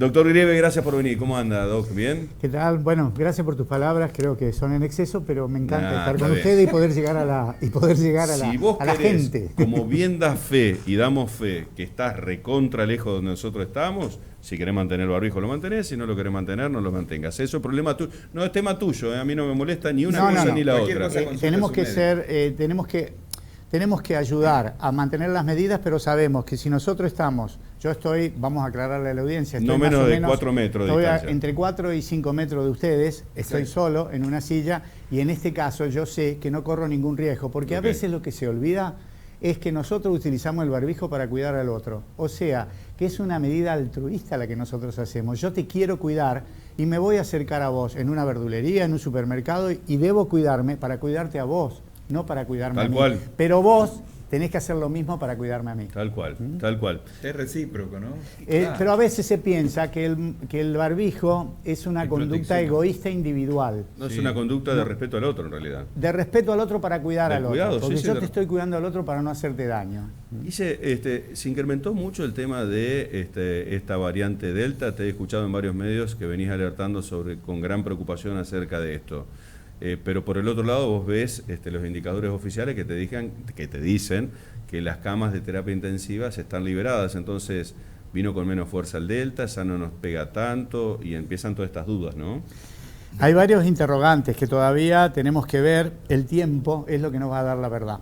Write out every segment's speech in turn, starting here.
Doctor Grieve, gracias por venir. ¿Cómo anda, Doc? ¿Bien? ¿Qué tal? Bueno, gracias por tus palabras. Creo que son en exceso, pero me encanta estar con bien. ustedes y poder llegar a la, Si vos a la querés, gente. como bien das fe y damos fe que estás recontra lejos de donde nosotros estamos, si querés mantener el barbijo lo mantenés, si no lo querés mantener no lo mantengas. Eso es problema tuyo. No es tema tuyo, a mí no me molesta ni una cosa ni la otra. Tenemos que ayudar a mantener las medidas, pero sabemos que si nosotros estamos, vamos a aclararle a la audiencia, estoy no menos de 4 estoy metros de distancia. Entre 4 y 5 metros de ustedes, estoy Sí. solo en una silla y en este caso yo sé que no corro ningún riesgo, porque a veces lo que se olvida es que nosotros utilizamos el barbijo para cuidar al otro. O sea, que es una medida altruista la que nosotros hacemos. Yo te quiero cuidar y me voy a acercar a vos en una verdulería, en un supermercado y debo cuidarme para cuidarte a vos, no para cuidarme a mí. Tal cual. Pero vos tenés que hacer lo mismo para cuidarme a mí. Tal cual, tal cual. Es recíproco, ¿no? Claro. Pero a veces se piensa que el barbijo es una conducta egoísta individual. No es una conducta de respeto al otro, en realidad. De respeto al otro para cuidar al cuidado, otro. Porque sí, yo te estoy cuidando al otro para no hacerte daño. Se incrementó mucho el tema de esta variante Delta. Te he escuchado en varios medios que venís alertando con gran preocupación acerca de esto. Pero por el otro lado vos ves los indicadores oficiales que te dicen que las camas de terapia intensiva están liberadas. Entonces vino con menos fuerza el Delta, ya no nos pega tanto y empiezan todas estas dudas, ¿no? Hay varios interrogantes que todavía tenemos que ver. El tiempo es lo que nos va a dar la verdad.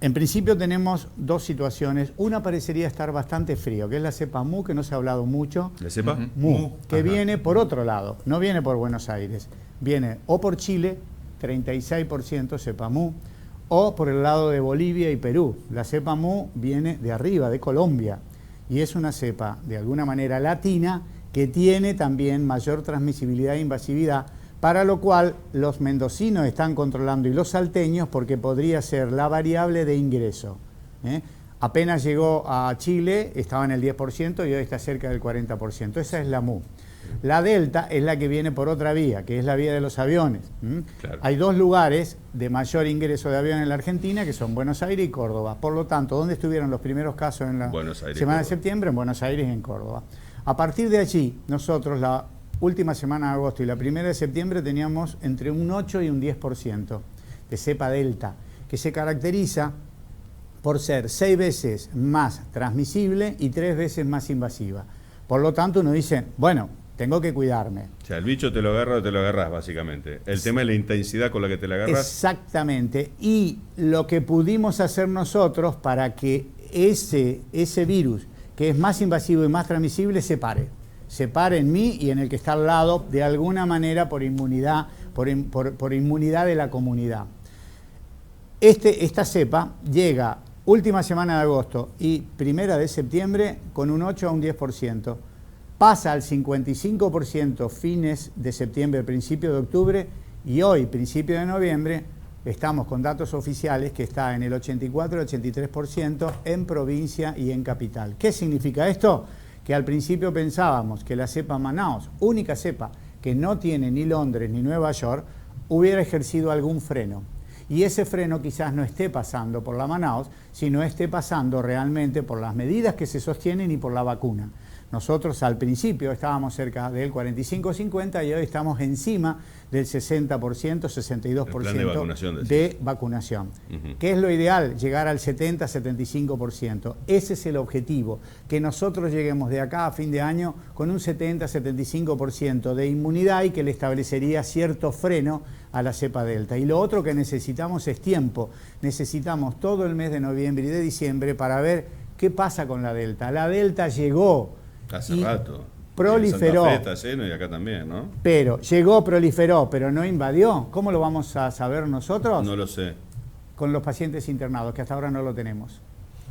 En principio tenemos dos situaciones. Una parecería estar bastante frío, que es la cepa Mu, que no se ha hablado mucho. ¿La cepa? Mu, que viene por otro lado, no viene por Buenos Aires. Viene o por Chile, 36% cepa Mu, o por el lado de Bolivia y Perú. La cepa Mu viene de arriba, de Colombia, y es una cepa de alguna manera latina que tiene también mayor transmisibilidad e invasividad, para lo cual los mendocinos están controlando y los salteños porque podría ser la variable de ingreso. Apenas llegó a Chile, estaba en el 10% y hoy está cerca del 40%. Esa es la Mu. La Delta es la que viene por otra vía, que es la vía de los aviones. Claro. Hay dos lugares de mayor ingreso de avión en la Argentina, que son Buenos Aires y Córdoba. Por lo tanto, ¿dónde estuvieron los primeros casos en la semana de septiembre? En Buenos Aires y en Córdoba. A partir de allí, nosotros la última semana de agosto y la primera de septiembre teníamos entre un 8 y un 10% de cepa Delta, que se caracteriza por ser 6 veces más transmisible y 3 veces más invasiva. Por lo tanto, uno dice, bueno, tengo que cuidarme. O sea, el bicho te lo agarra o te lo agarrás, básicamente. El tema es la intensidad con la que te la agarras. Exactamente. Y lo que pudimos hacer nosotros para que ese virus, que es más invasivo y más transmisible, se pare en mí y en el que está al lado, de alguna manera por inmunidad, por inmunidad de la comunidad. Esta cepa llega última semana de agosto y primera de septiembre con un 8 a un 10%. Pasa al 55% fines de septiembre, principio de octubre, y hoy, principio de noviembre, estamos con datos oficiales que está en el 84-83% en provincia y en capital. ¿Qué significa esto? Que al principio pensábamos que la cepa Manaos, única cepa que no tiene ni Londres ni Nueva York, hubiera ejercido algún freno. Y ese freno quizás no esté pasando por la Manaos, sino esté pasando realmente por las medidas que se sostienen y por la vacuna. Nosotros al principio estábamos cerca del 45-50 y hoy estamos encima del 60%, 62% de vacunación. ¿Qué es lo ideal? Llegar al 70-75%. Ese es el objetivo, que nosotros lleguemos de acá a fin de año con un 70-75% de inmunidad y que le establecería cierto freno a la cepa Delta. Y lo otro que necesitamos es tiempo. Necesitamos todo el mes de noviembre y de diciembre para ver qué pasa con la Delta. La Delta llegó. Hace rato. Proliferó. En Santa Fe está lleno y acá también, ¿no? Pero llegó, proliferó, pero no invadió. ¿Cómo lo vamos a saber nosotros? No lo sé. Con los pacientes internados, que hasta ahora no lo tenemos.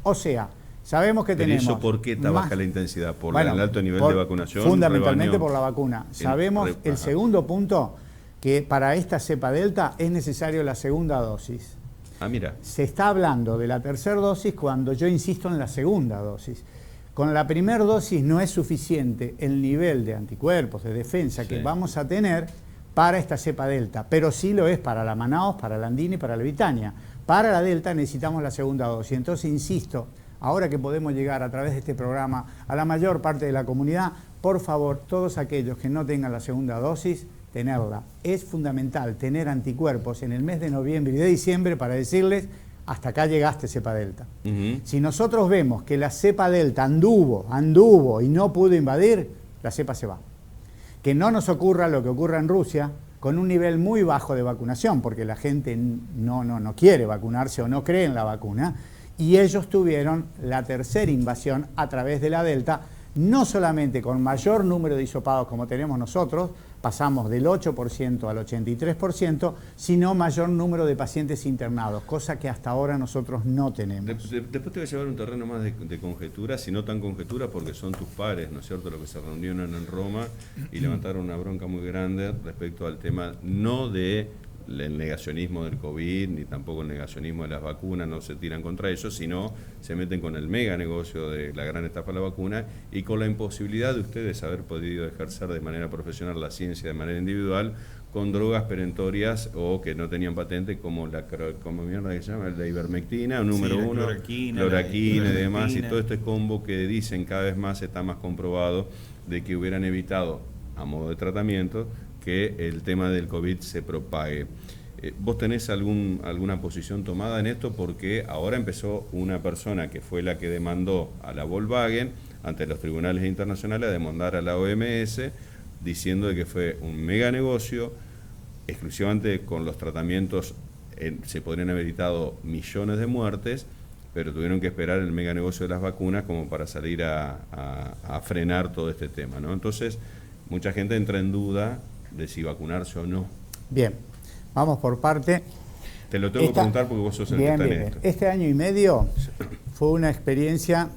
O sea, sabemos que ¿Pero tenemos... eso por qué está baja la intensidad? ¿Por el alto nivel de vacunación? Fundamentalmente por la vacuna. Sabemos el segundo punto, que para esta cepa Delta es necesario la segunda dosis. Ah, mira. Se está hablando de la tercera dosis cuando yo insisto en la segunda dosis. Con la primera dosis no es suficiente el nivel de anticuerpos, de defensa que vamos a tener para esta cepa Delta, pero sí lo es para la Manaos, para la Andina y para la Britania. Para la Delta necesitamos la segunda dosis. Entonces, insisto, ahora que podemos llegar a través de este programa a la mayor parte de la comunidad, por favor, todos aquellos que no tengan la segunda dosis, tenerla. Es fundamental tener anticuerpos en el mes de noviembre y de diciembre para decirles, hasta acá llegaste, cepa delta. Si nosotros vemos que la cepa delta anduvo y no pudo invadir, la cepa se va. Que no nos ocurra lo que ocurre en Rusia, con un nivel muy bajo de vacunación, porque la gente no quiere vacunarse o no cree en la vacuna, y ellos tuvieron la tercera invasión a través de la delta, no solamente con mayor número de hisopados como tenemos nosotros, pasamos del 8% al 83%, sino mayor número de pacientes internados, cosa que hasta ahora nosotros no tenemos. Después te voy a llevar un terreno más de conjetura, si no tan conjetura, porque son tus pares, ¿no es cierto?, los que se reunieron en Roma y levantaron una bronca muy grande respecto al tema no de el negacionismo del COVID, ni tampoco el negacionismo de las vacunas, no se tiran contra ellos, sino se meten con el mega negocio de la gran estafa de la vacuna y con la imposibilidad de ustedes haber podido ejercer de manera profesional la ciencia de manera individual con drogas perentorias o que no tenían patente como mierda que se llama, la ivermectina, número sí, uno, cloroquina y demás, y todo este combo que dicen cada vez más está más comprobado de que hubieran evitado a modo de tratamiento que el tema del COVID se propague. ¿Vos tenés alguna posición tomada en esto? Porque ahora empezó una persona que fue la que demandó a la Volkswagen ante los tribunales internacionales a demandar a la OMS diciendo de que fue un mega negocio, exclusivamente con los tratamientos se podrían haber evitado millones de muertes, pero tuvieron que esperar el mega negocio de las vacunas como para salir a frenar todo este tema, ¿no? Entonces, mucha gente entra en duda de si vacunarse o no. Bien, vamos por parte. Te lo tengo que preguntar porque vos sos el que está en esto. Este año y medio fue una experiencia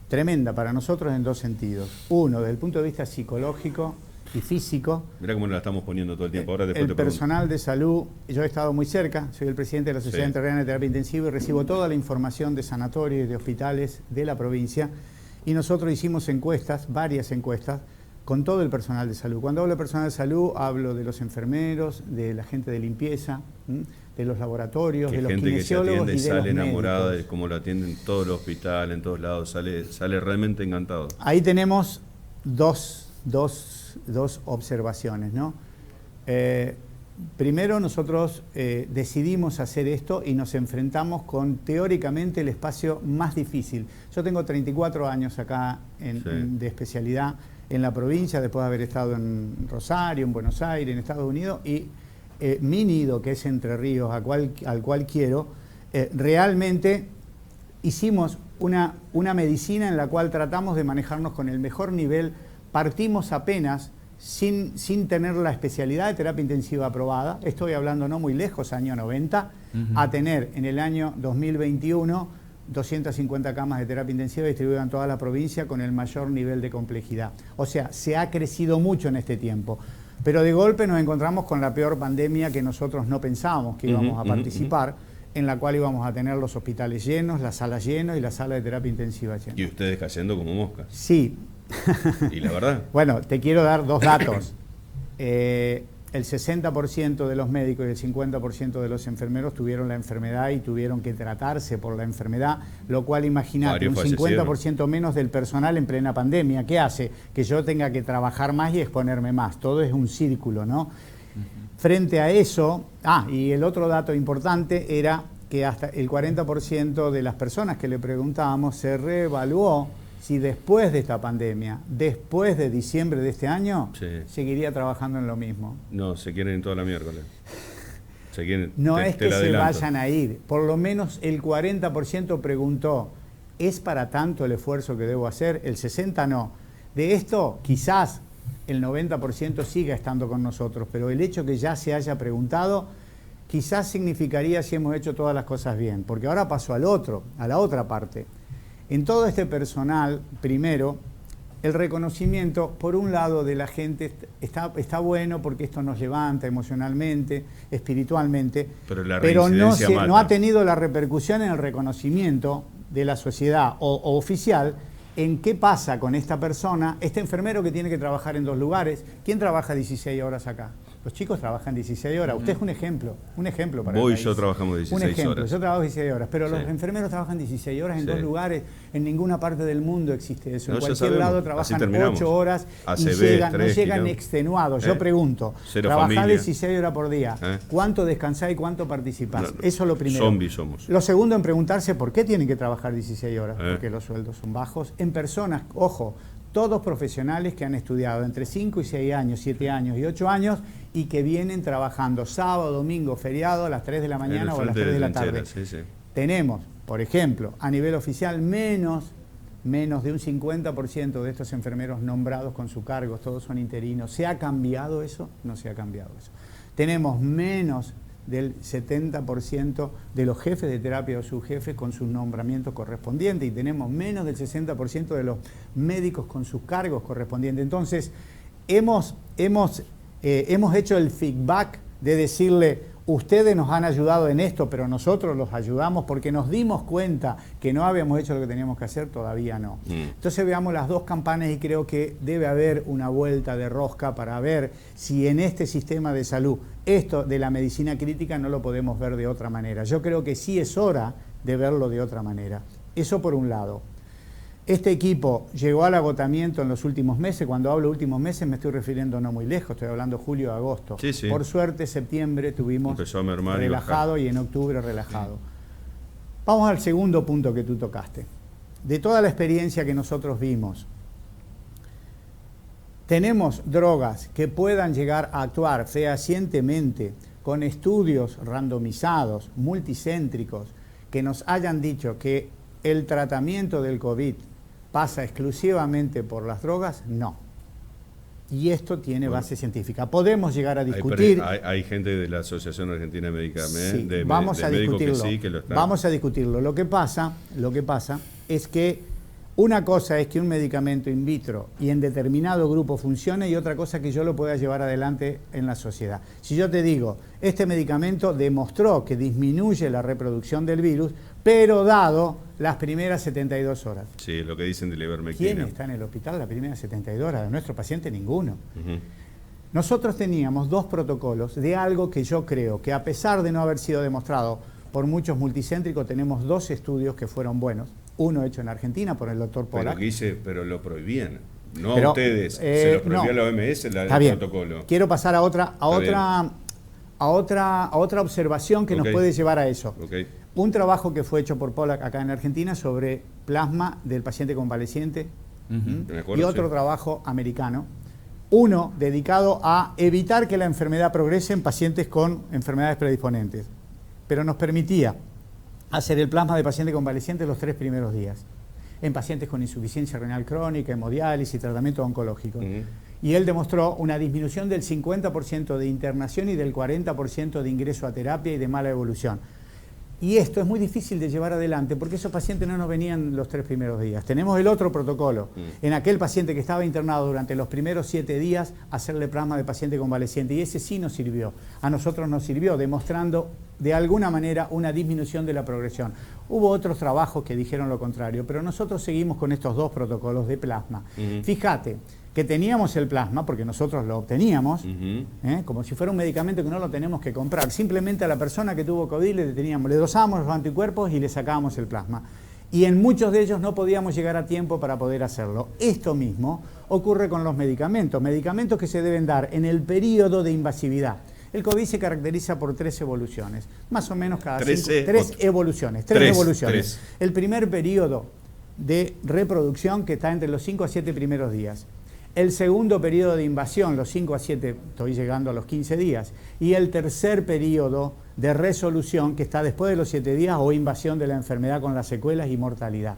tremenda para nosotros en dos sentidos. Uno, desde el punto de vista psicológico y físico. Mirá cómo nos la estamos poniendo todo el tiempo. Ahora después el personal de salud, yo he estado muy cerca, soy el presidente de la Sociedad Entrerriana de Terapia Intensiva y recibo toda la información de sanatorios y de hospitales de la provincia, y nosotros hicimos encuestas, varias encuestas, con todo el personal de salud. Cuando hablo de personal de salud, hablo de los enfermeros, de la gente de limpieza, de los laboratorios, de los kinesiólogos y de los médicos. Sale enamorada de cómo lo atienden en todo el hospital, en todos lados, sale realmente encantado. Ahí tenemos dos observaciones, ¿no? Primero, nosotros decidimos hacer esto y nos enfrentamos con, teóricamente, el espacio más difícil. Yo tengo 34 años acá de especialidad en la provincia, después de haber estado en Rosario, en Buenos Aires, en Estados Unidos, y mi nido, que es Entre Ríos, al cual quiero, realmente hicimos una medicina en la cual tratamos de manejarnos con el mejor nivel. Partimos apenas sin tener la especialidad de terapia intensiva aprobada, estoy hablando no muy lejos, año 90, a tener en el año 2021 250 camas de terapia intensiva distribuidas en toda la provincia con el mayor nivel de complejidad. O sea, se ha crecido mucho en este tiempo. Pero de golpe nos encontramos con la peor pandemia que nosotros no pensábamos que íbamos a participar, en la cual íbamos a tener los hospitales llenos, las salas llenas y la sala de terapia intensiva llena. ¿Y ustedes cayendo como moscas? Sí. ¿Y la verdad? Bueno, te quiero dar dos datos. El 60% de los médicos y el 50% de los enfermeros tuvieron la enfermedad y tuvieron que tratarse por la enfermedad, lo cual, imagínate, un 50% menos del personal en plena pandemia. ¿Qué hace? Que yo tenga que trabajar más y exponerme más. Todo es un círculo, ¿no? Frente a eso, y el otro dato importante era que hasta el 40% de las personas que le preguntábamos se reevaluó si después de esta pandemia, después de diciembre de este año, seguiría trabajando en lo mismo. No, se quieren ir toda la miércoles. No es que se vayan a ir. Por lo menos el 40% preguntó, ¿es para tanto el esfuerzo que debo hacer? El 60% no. De esto, quizás el 90% siga estando con nosotros, pero el hecho que ya se haya preguntado, quizás significaría si hemos hecho todas las cosas bien. Porque ahora pasó a la otra parte. En todo este personal, primero, el reconocimiento, por un lado, de la gente está bueno porque esto nos levanta emocionalmente, espiritualmente, pero no ha tenido la repercusión en el reconocimiento de la sociedad o oficial en qué pasa con esta persona, este enfermero que tiene que trabajar en 2 lugares. ¿Quién trabaja 16 horas acá? Los chicos trabajan 16 horas. Usted es un ejemplo para Vos el y yo trabajamos 16 horas. Un ejemplo, horas. yo trabajo 16 horas, pero los Sí. enfermeros trabajan 16 horas en Sí. 2 lugares. En ninguna parte del mundo existe eso. No, En ya cualquier sabemos. lado Así trabajan terminamos. 8 horas y ACV, no 3 llegan kilómetros. extenuados. Yo pregunto, Cero trabajás familia. 16 horas por día, ¿cuánto descansás y cuánto participás? No, no. Eso es lo primero. Zombies somos. Lo segundo en preguntarse por qué tienen que trabajar 16 horas, porque los sueldos son bajos. En personas, ojo, todos profesionales que han estudiado entre 5 y 6 años, 7 años y 8 años y que vienen trabajando sábado, domingo, feriado a las 3 de la mañana o a las 3 de la tarde. Sí, sí. Tenemos, por ejemplo, a nivel oficial menos de un 50% de estos enfermeros nombrados con su cargo, todos son interinos. ¿Se ha cambiado eso? No se ha cambiado eso. Tenemos menos del 70% de los jefes de terapia o subjefes con sus nombramientos correspondientes y tenemos menos del 60% de los médicos con sus cargos correspondientes. Entonces, hemos hecho el feedback de decirle, ustedes nos han ayudado en esto, pero nosotros los ayudamos porque nos dimos cuenta que no habíamos hecho lo que teníamos que hacer, todavía no. Entonces veamos las dos campanas y creo que debe haber una vuelta de rosca para ver si en este sistema de salud, esto de la medicina crítica no lo podemos ver de otra manera. Yo creo que sí es hora de verlo de otra manera. Eso por un lado. Este equipo llegó al agotamiento en los últimos meses. Cuando hablo últimos meses me estoy refiriendo no muy lejos, estoy hablando julio, agosto. Sí, sí. Por suerte, septiembre tuvimos Empezó a mermar relajado y en octubre relajado. Vamos al segundo punto que tú tocaste. De toda la experiencia que nosotros vimos, tenemos drogas que puedan llegar a actuar fehacientemente con estudios randomizados, multicéntricos, que nos hayan dicho que el tratamiento del COVID pasa exclusivamente por las drogas, no. Y esto tiene base científica. Podemos llegar a discutir. Hay gente de la Asociación Argentina de Medicamentos, Sí, de vamos a médicos discutirlo. que sí, que lo están. Vamos a discutirlo. Lo que pasa es que una cosa es que un medicamento in vitro y en determinado grupo funcione y otra cosa que yo lo pueda llevar adelante en la sociedad. Si yo te digo, este medicamento demostró que disminuye la reproducción del virus, pero dado las primeras 72 horas. Sí, lo que dicen de ivermectina. ¿Quién está en el hospital las primeras 72 horas? De nuestro paciente, ninguno. Nosotros teníamos 2 protocolos de algo que yo creo que, a pesar de no haber sido demostrado por muchos multicéntricos, tenemos 2 estudios que fueron buenos. Uno hecho en Argentina por el doctor Pollack. Pero lo prohibían. No Pero, ustedes. Se lo prohibió la OMS el bien. protocolo. Quiero pasar a otra observación que nos puede llevar a eso. Un trabajo que fue hecho por Pollack acá en Argentina sobre plasma del paciente convaleciente y otro trabajo americano. Uno dedicado a evitar que la enfermedad progrese en pacientes con enfermedades predisponentes. Pero nos permitía hacer el plasma de paciente convaleciente los 3 primeros días, en pacientes con insuficiencia renal crónica, hemodiálisis y tratamiento oncológico. Y él demostró una disminución del 50% de internación y del 40% de ingreso a terapia y de mala evolución. Y esto es muy difícil de llevar adelante porque esos pacientes no nos venían los 3 primeros días. Tenemos el otro protocolo. En aquel paciente que estaba internado durante los primeros 7 días, hacerle plasma de paciente convaleciente. Y ese sí nos sirvió. A nosotros nos sirvió, demostrando de alguna manera una disminución de la progresión. Hubo otros trabajos que dijeron lo contrario, pero nosotros seguimos con estos 2 protocolos de plasma. Fíjate que teníamos el plasma, porque nosotros lo obteníamos, como si fuera un medicamento que no lo tenemos que comprar. Simplemente a la persona que tuvo COVID le dosábamos los anticuerpos y le sacábamos el plasma. Y en muchos de ellos no podíamos llegar a tiempo para poder hacerlo. Esto mismo ocurre con los medicamentos que se deben dar en el periodo de invasividad. El COVID se caracteriza por 3 evoluciones, más o menos cada 3 evoluciones. El primer periodo de reproducción, que está entre los 5 a 7 primeros días. El segundo periodo de invasión, los 5 a 7, estoy llegando a los 15 días. Y el tercer periodo de resolución, que está después de los 7 días, o invasión de la enfermedad con las secuelas y mortalidad.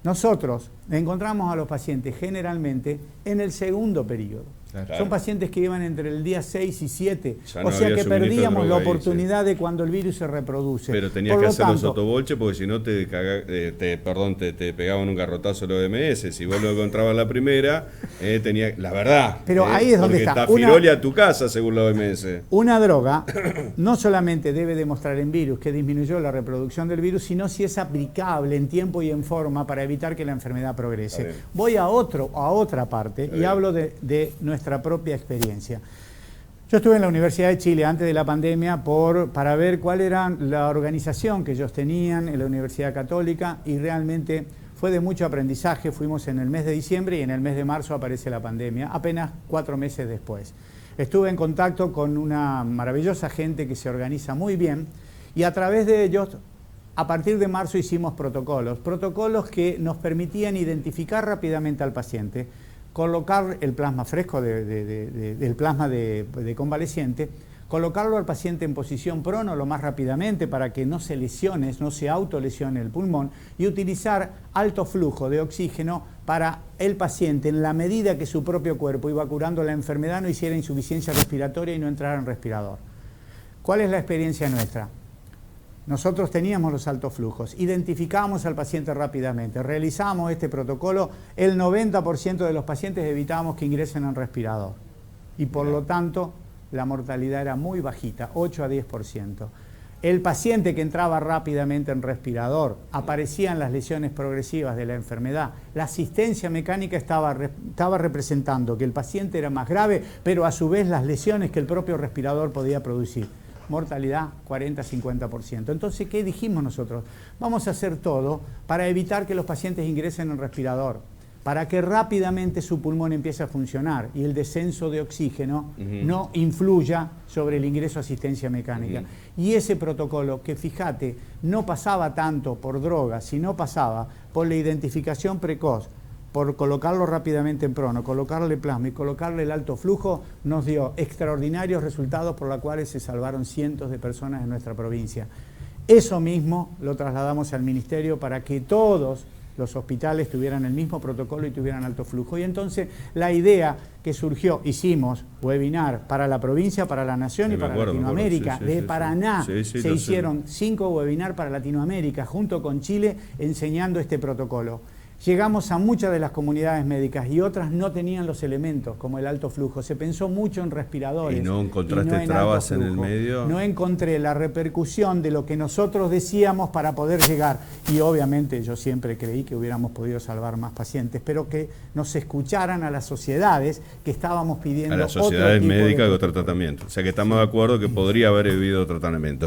Nosotros encontramos a los pacientes generalmente en el segundo periodo. Claro. Son pacientes que iban entre el día 6 y 7, o sea que perdíamos la oportunidad de cuando el virus se reproduce. Pero tenías que hacer los sotobolches porque si no te pegaban un garrotazo los OMS. Si vos lo encontrabas la primera, la verdad. Pero ahí es donde está. Tafirol a tu casa, según la OMS. Una droga no solamente debe demostrar en virus que disminuyó la reproducción del virus, sino si es aplicable en tiempo y en forma para evitar que la enfermedad progrese. Voy a otra parte y hablo de nuestra propia experiencia. Yo estuve en la Universidad de Chile antes de la pandemia para ver cuál era la organización que ellos tenían en la Universidad Católica y realmente fue de mucho aprendizaje. Fuimos en el mes de diciembre y en el mes de marzo aparece la pandemia, apenas 4 meses después. Estuve en contacto con una maravillosa gente que se organiza muy bien y a través de ellos, a partir de marzo hicimos protocolos que nos permitían identificar rápidamente al paciente, colocar el plasma fresco del plasma de convaleciente, colocarlo al paciente en posición prono lo más rápidamente para que no se lesione, no se autolesione el pulmón y utilizar alto flujo de oxígeno para el paciente en la medida que su propio cuerpo iba curando la enfermedad, no hiciera insuficiencia respiratoria y no entrara en respirador. ¿Cuál es la experiencia nuestra? Nosotros teníamos los altos flujos, identificábamos al paciente rápidamente, realizábamos este protocolo, el 90% de los pacientes evitábamos que ingresen en respirador y por lo tanto la mortalidad era muy bajita, 8 a 10%. El paciente que entraba rápidamente en respirador, aparecían las lesiones progresivas de la enfermedad, la asistencia mecánica estaba representando que el paciente era más grave, pero a su vez las lesiones que el propio respirador podía producir. Mortalidad 40-50%. Entonces, ¿qué dijimos nosotros? Vamos a hacer todo para evitar que los pacientes ingresen en respirador, para que rápidamente su pulmón empiece a funcionar y el descenso de oxígeno no influya sobre el ingreso a asistencia mecánica. Y ese protocolo, que fíjate, no pasaba tanto por drogas, sino pasaba por la identificación precoz, por colocarlo rápidamente en prono, colocarle plasma y colocarle el alto flujo, nos dio extraordinarios resultados por los cuales se salvaron cientos de personas en nuestra provincia. Eso mismo lo trasladamos al Ministerio para que todos los hospitales tuvieran el mismo protocolo y tuvieran alto flujo. Y entonces la idea que surgió, hicimos webinar para la provincia, para la nación y para Latinoamérica. De Paraná se hicieron 5 webinars para Latinoamérica, junto con Chile, enseñando este protocolo. Llegamos a muchas de las comunidades médicas y otras no tenían los elementos, como el alto flujo. Se pensó mucho en respiradores. ¿Y no encontraste trabas en el medio? No encontré la repercusión de lo que nosotros decíamos para poder llegar. Y obviamente yo siempre creí que hubiéramos podido salvar más pacientes, pero que nos escucharan a las sociedades que estábamos pidiendo. A las sociedades médicas de otro tratamiento. O sea que estamos de acuerdo que podría haber habido otro tratamiento.